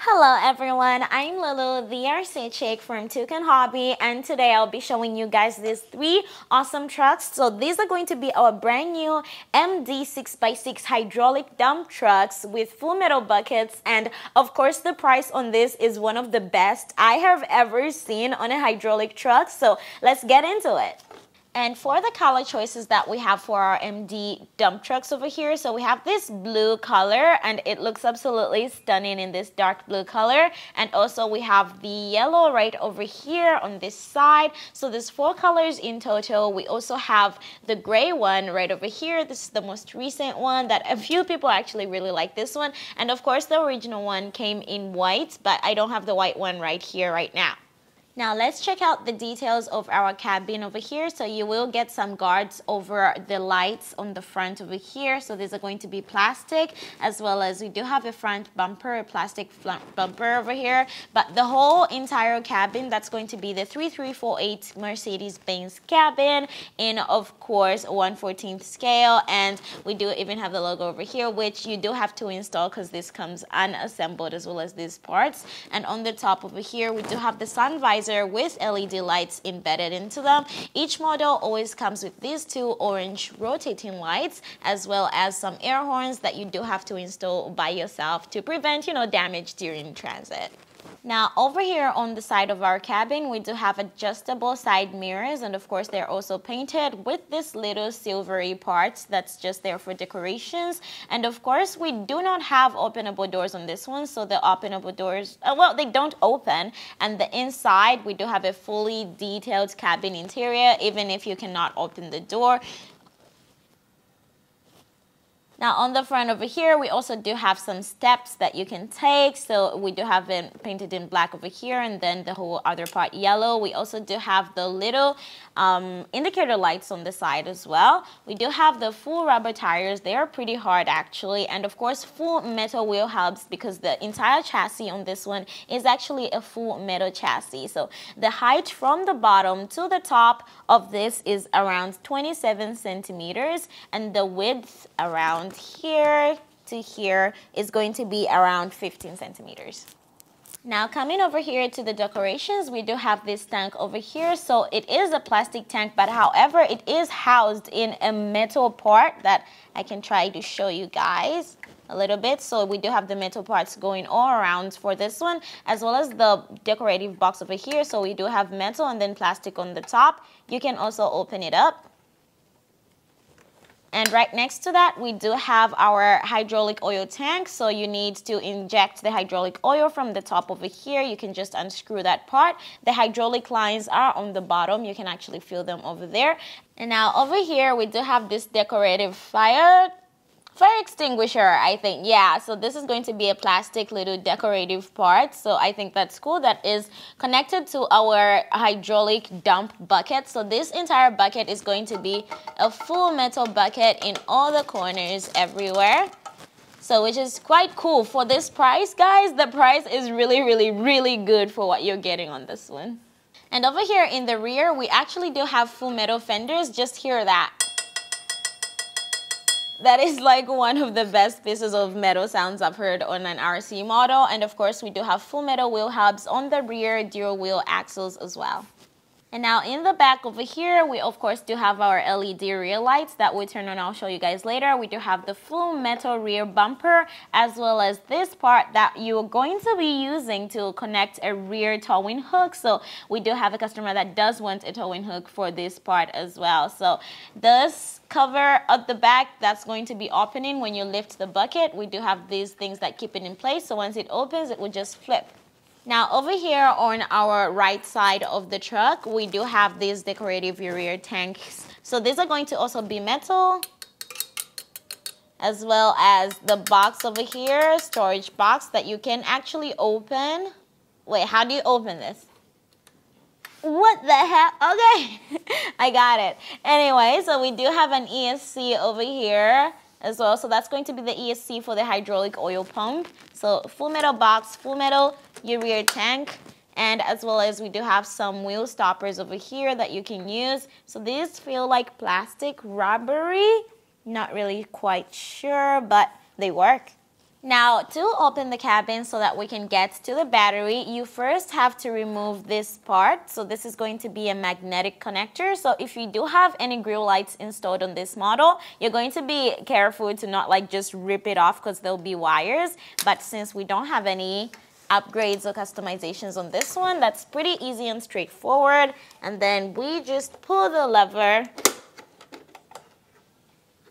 Hello everyone, I'm Lulu, the RC chick from Toucan Hobby, and today I'll be showing you guys these three awesome trucks. So these are going to be our brand new MD 6x6 hydraulic dump trucks with full metal buckets, and of course the price on this is one of the best I have ever seen on a hydraulic truck. So let's get into it. And for the color choices that we have for our MD dump trucks over here, so we have this blue color and it looks absolutely stunning in this dark blue color. And also we have the yellow right over here on this side. So there's four colors in total. We also have the gray one right over here. This is the most recent one that a few people actually really like this one. And of course the original one came in white, but I don't have the white one right here right now. Now let's check out the details of our cabin over here. So you will get some guards over the lights on the front over here. So these are going to be plastic, as well as we do have a front bumper, a plastic front bumper over here. But the whole entire cabin, that's going to be the 3348 Mercedes-Benz cabin in, of course, 1/14th scale. And we do even have the logo over here, which you do have to install because this comes unassembled, as well as these parts. And on the top over here, we do have the sun visor with LED lights embedded into them. Each model always comes with these two orange rotating lights, as well as some air horns that you do have to install by yourself to prevent, damage during transit. Now over here on the side of our cabin, we do have adjustable side mirrors, and of course they're also painted with this little silvery parts that's just there for decorations. And of course we do not have openable doors on this one, so the openable doors, well, they don't open. And the inside, we do have a fully detailed cabin interior, even if you cannot open the door. Now on the front over here, we also do have some steps that you can take. So we do have it painted in black over here, and then the whole other part yellow. We also do have the little indicator lights on the side as well. We do have the full rubber tires. They are pretty hard actually. And of course full metal wheel hubs, because the entire chassis on this one is actually a full metal chassis. So the height from the bottom to the top of this is around 27 centimeters, and the width around here to here is going to be around 15 centimeters. Now coming over here to the decorations, we do have this tank over here. So it is a plastic tank, but however it is housed in a metal part that I can try to show you guys a little bit. So we do have the metal parts going all around for this one, as well as the decorative box over here. So we do have metal and then plastic on the top. You can also open it up. And right next to that, we do have our hydraulic oil tank. So you need to inject the hydraulic oil from the top over here. You can just unscrew that part. The hydraulic lines are on the bottom. You can actually feel them over there. And now over here, we do have this decorative fire extinguisher, I think. Yeah, so this is going to be a plastic little decorative part. So I think that's cool. That is connected to our hydraulic dump bucket. So this entire bucket is going to be a full metal bucket in all the corners everywhere. So which is quite cool. For this price, guys, the price is really good for what you're getting on this one. And over here in the rear, we actually do have full metal fenders. Just hear that. That is like one of the best pieces of metal sounds I've heard on an RC model. And of course, we do have full metal wheel hubs on the rear, dual wheel axles as well. And now in the back over here, we of course do have our LED rear lights that we turn on. I'll show you guys later. We do have the full metal rear bumper, as well as this part that you're going to be using to connect a rear towing hook. So we do have a customer that does want a towing hook for this part as well. So this cover at the back, that's going to be opening when you lift the bucket. We do have these things that keep it in place. So once it opens, it will just flip. Now over here on our right side of the truck, we do have these decorative rear tanks. So these are going to also be metal, as well as the box over here, storage box that you can actually open. Wait, how do you open this? What the heck? Okay, I got it. Anyway, so we do have an ESC over here as well. So that's going to be the ESC for the hydraulic oil pump. So full metal box, full metal rear tank, and as well as we do have some wheel stoppers over here that you can use. So these feel like plastic rubbery. Not really quite sure, but they work. Now, to open the cabin so that we can get to the battery, you first have to remove this part. So this is going to be a magnetic connector. So if you do have any grill lights installed on this model, you're going to be careful to not like just rip it off because there'll be wires. But since we don't have any upgrades or customizations on this one, that's pretty easy and straightforward. And then we just pull the lever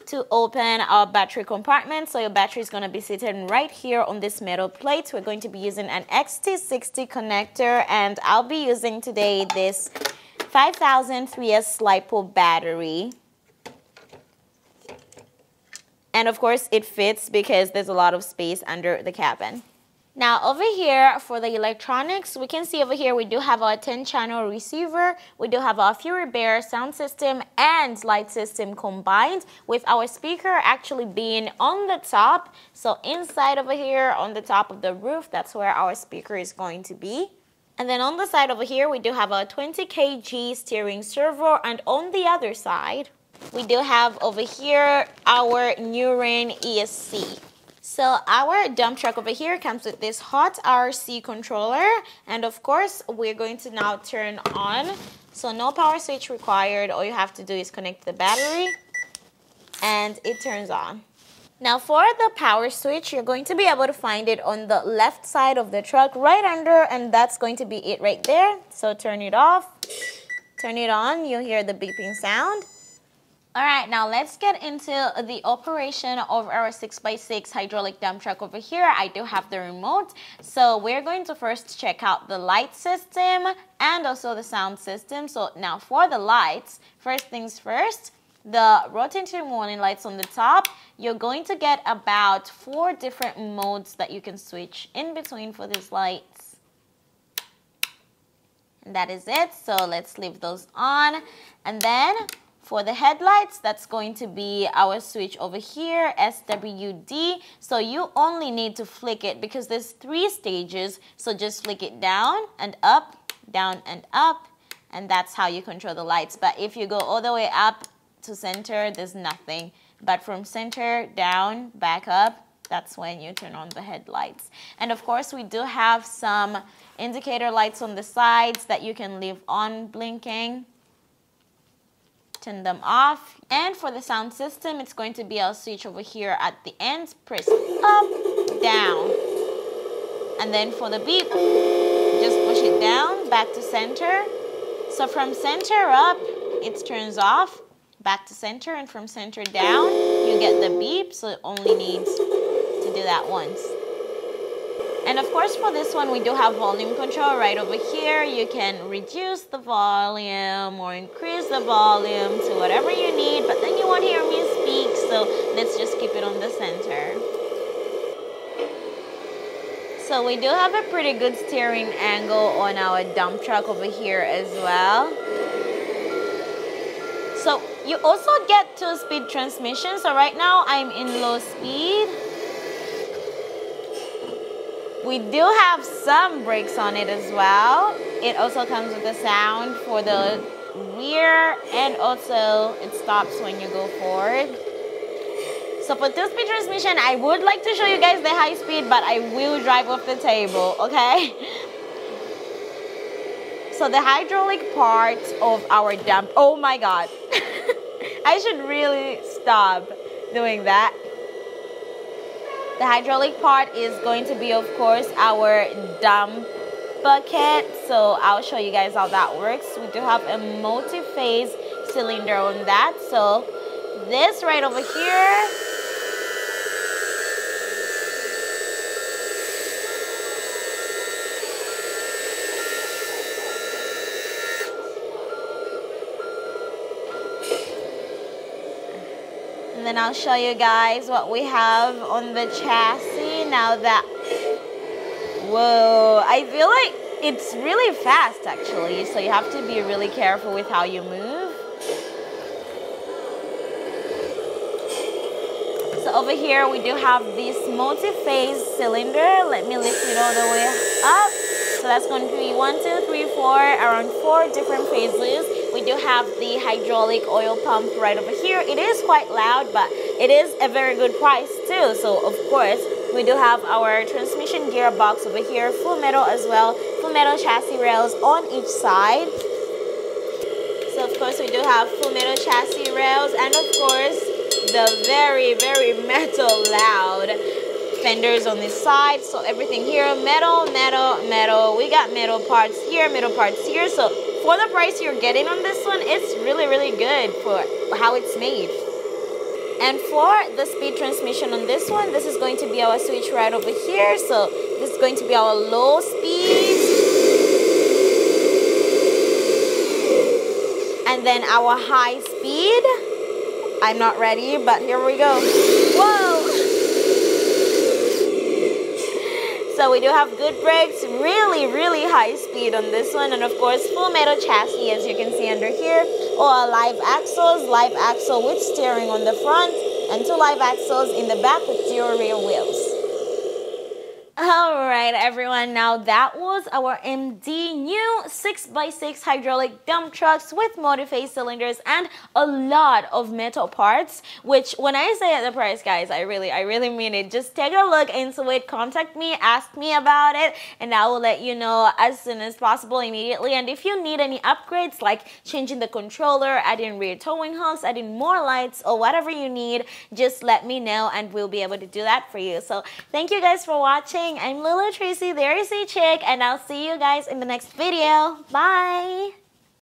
to open our battery compartment. So your battery is going to be seated right here on this metal plate. We're going to be using an XT60 connector, and I'll be using today this 5000 3S LiPo battery. And of course it fits because there's a lot of space under the cabin. Now over here for the electronics, we can see over here we do have our 10-channel receiver, we do have our Fury Bear sound system and light system combined, with our speaker actually being on the top. So inside over here on the top of the roof, that's where our speaker is going to be. And then on the side over here, we do have our 20 kg steering servo, and on the other side, we do have over here our Neuron ESC. So our dump truck over here comes with this HotRC controller, and of course we're going to now turn on. So no power switch required. All you have to do is connect the battery and it turns on. Now for the power switch, you're going to be able to find it on the left side of the truck right under, and that's going to be it right there. So turn it off, turn it on, you'll hear the beeping sound. All right, now let's get into the operation of our 6x6 hydraulic dump truck over here. I do have the remote. So we're going to first check out the light system and also the sound system. So now for the lights, first things first, the rotating warning lights on the top, you're going to get about 4 different modes that you can switch in between for these lights. And that is it. So let's leave those on. And then for the headlights, that's going to be our switch over here, SWD. So you only need to flick it because there's 3 stages. So just flick it down and up, and that's how you control the lights. But if you go all the way up to center, there's nothing. But from center down, back up, that's when you turn on the headlights. And of course, we do have some indicator lights on the sides that you can leave on blinking. Turn them off. And for the sound system, it's going to be our switch over here at the end. Press up, down. And then for the beep, just push it down, back to center. So from center up, it turns off, back to center, and from center down, you get the beep. So it only needs to do that once. And of course for this one, we do have volume control right over here. You can reduce the volume or increase the volume to whatever you need, but then you won't hear me speak, so let's just keep it on the center. So we do have a pretty good steering angle on our dump truck over here as well. So you also get 2-speed transmission. So right now I'm in low speed. We do have some brakes on it as well. It also comes with a sound for the rear, and also it stops when you go forward. So for 2-speed transmission, I would like to show you guys the high speed, but I will drive off the table, okay? So the hydraulic part of our dump, oh my God. I should really stop doing that. The hydraulic part is going to be, of course, our dump bucket. So I'll show you guys how that works. We do have a multi-phase cylinder on that. So this right over here, and then I'll show you guys what we have on the chassis now that, whoa, I feel like it's really fast actually, so you have to be really careful with how you move. So over here we do have this multi-phase cylinder. Let me lift it all the way up. So that's going to be 1, 2, 3, 4, around 4 different phases. We do have the hydraulic oil pump right over here. It is quite loud, but it is a very good price too. So of course, We do have our transmission gearbox over here, full metal as well, full metal chassis rails on each side. So of course we do have full metal chassis rails, and of course the very, very metal loud fenders on this side. So everything here, metal, metal, metal. We got metal parts here, metal parts here. So for the price you're getting on this one, it's really, really good for how it's made. And for the speed transmission on this one, this is going to be our switch right over here. So this is going to be our low speed. And then our high speed. I'm not ready, but here we go. Whoa! So we do have good brakes, really, really high speed on this one, and of course full metal chassis as you can see under here, or live axle with steering on the front, and 2 live axles in the back with 0 rear wheels. Alright everyone, now that was our MD new 6x6 hydraulic dump trucks with multi-phase cylinders and a lot of metal parts, which when I say at the price, guys, I really mean it. Just take a look into it, contact me, ask me about it, and I will let you know as soon as possible, immediately. And if you need any upgrades like changing the controller, adding rear towing hooks, adding more lights, or whatever you need, just let me know and we'll be able to do that for you. So thank you guys for watching. I'm Lulu Tracy, the RC Chick, and I'll see you guys in the next video. Bye!